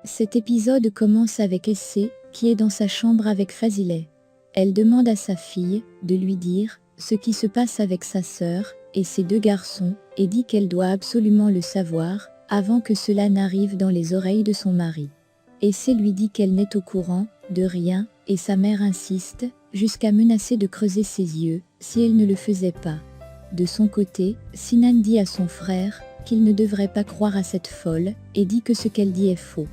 Cet épisode commence avec Essé, qui est dans sa chambre avec Fazileh. Elle demande à sa fille de lui dire ce qui se passe avec sa sœur et ses deux garçons et dit qu'elle doit absolument le savoir avant que cela n'arrive dans les oreilles de son mari. Essé lui dit qu'elle n'est au courant de rien et sa mère insiste jusqu'à menacer de creuser ses yeux si elle ne le faisait pas. De son côté, Sinan dit à son frère qu'il ne devrait pas croire à cette folle et dit que ce qu'elle dit est faux.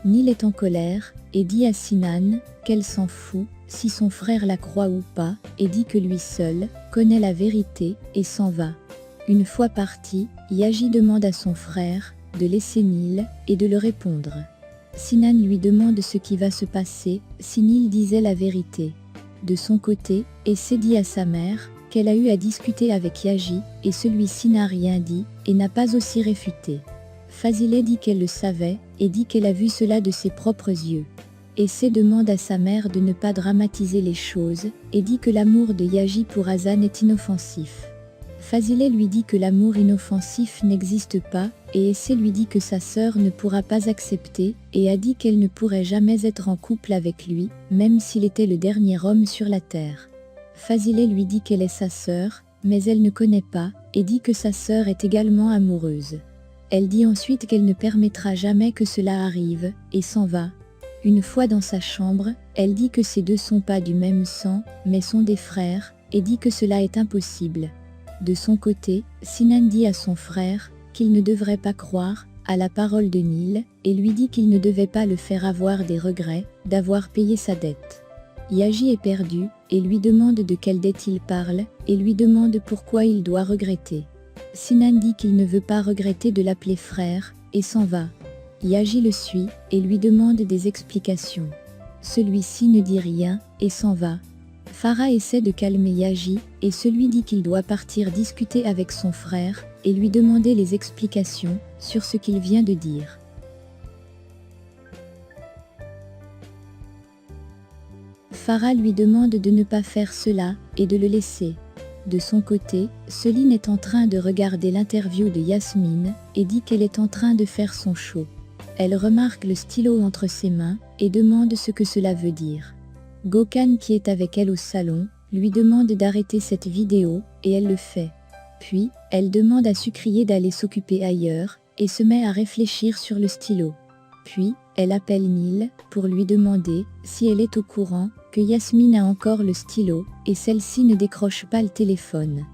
Nil est en colère et dit à Sinan qu'elle s'en fout si son frère la croit ou pas et dit que lui seul connaît la vérité et s'en va. Une fois parti, Yaji demande à son frère de laisser Nil et de le répondre. Sinan lui demande ce qui va se passer si Nil disait la vérité. De son côté, Essé dit à sa mère qu'elle a eu à discuter avec Yaji et celui-ci n'a rien dit et n'a pas aussi réfuté. Fazileh dit qu'elle le savait et dit qu'elle a vu cela de ses propres yeux. Essé demande à sa mère de ne pas dramatiser les choses et dit que l'amour de Yaji pour Hazan est inoffensif. Fazileh lui dit que l'amour inoffensif n'existe pas et Essé lui dit que sa sœur ne pourra pas accepter et a dit qu'elle ne pourrait jamais être en couple avec lui, même s'il était le dernier homme sur la terre. Fazileh lui dit qu'elle est sa sœur, mais elle ne connaît pas et dit que sa sœur est également amoureuse. Elle dit ensuite qu'elle ne permettra jamais que cela arrive, et s'en va. Une fois dans sa chambre, elle dit que ces deux sont pas du même sang, mais sont des frères, et dit que cela est impossible. De son côté, Sinan dit à son frère qu'il ne devrait pas croire à la parole de Nil, et lui dit qu'il ne devait pas le faire avoir des regrets d'avoir payé sa dette. Yaji est perdu, et lui demande de quelle dette il parle, et lui demande pourquoi il doit regretter. Sinan dit qu'il ne veut pas regretter de l'appeler frère, et s'en va. Yaji le suit, et lui demande des explications. Celui-ci ne dit rien, et s'en va. Farah essaie de calmer Yaji, et celui dit qu'il doit partir discuter avec son frère, et lui demander les explications sur ce qu'il vient de dire. Farah lui demande de ne pas faire cela, et de le laisser. De son côté, Céline est en train de regarder l'interview de Yasmine et dit qu'elle est en train de faire son show. Elle remarque le stylo entre ses mains et demande ce que cela veut dire. Gokhan, qui est avec elle au salon, lui demande d'arrêter cette vidéo et elle le fait. Puis, elle demande à Sucrier d'aller s'occuper ailleurs et se met à réfléchir sur le stylo. Puis, elle appelle Nil pour lui demander si elle est au courant que Yasmine a encore le stylo et celle-ci ne décroche pas le téléphone.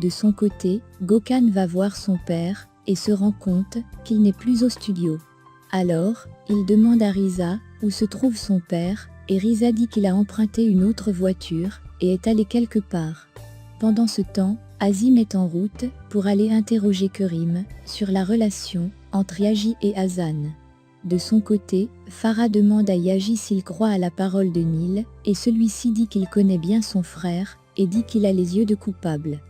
De son côté, Gokhan va voir son père et se rend compte qu'il n'est plus au studio. Alors, il demande à Riza où se trouve son père et Riza dit qu'il a emprunté une autre voiture et est allé quelque part. Pendant ce temps, Azim est en route pour aller interroger Kerim sur la relation entre Yaji et Hazan. De son côté, Farah demande à Yaji s'il croit à la parole de Nil, et celui-ci dit qu'il connaît bien son frère, et dit qu'il a les yeux de coupable.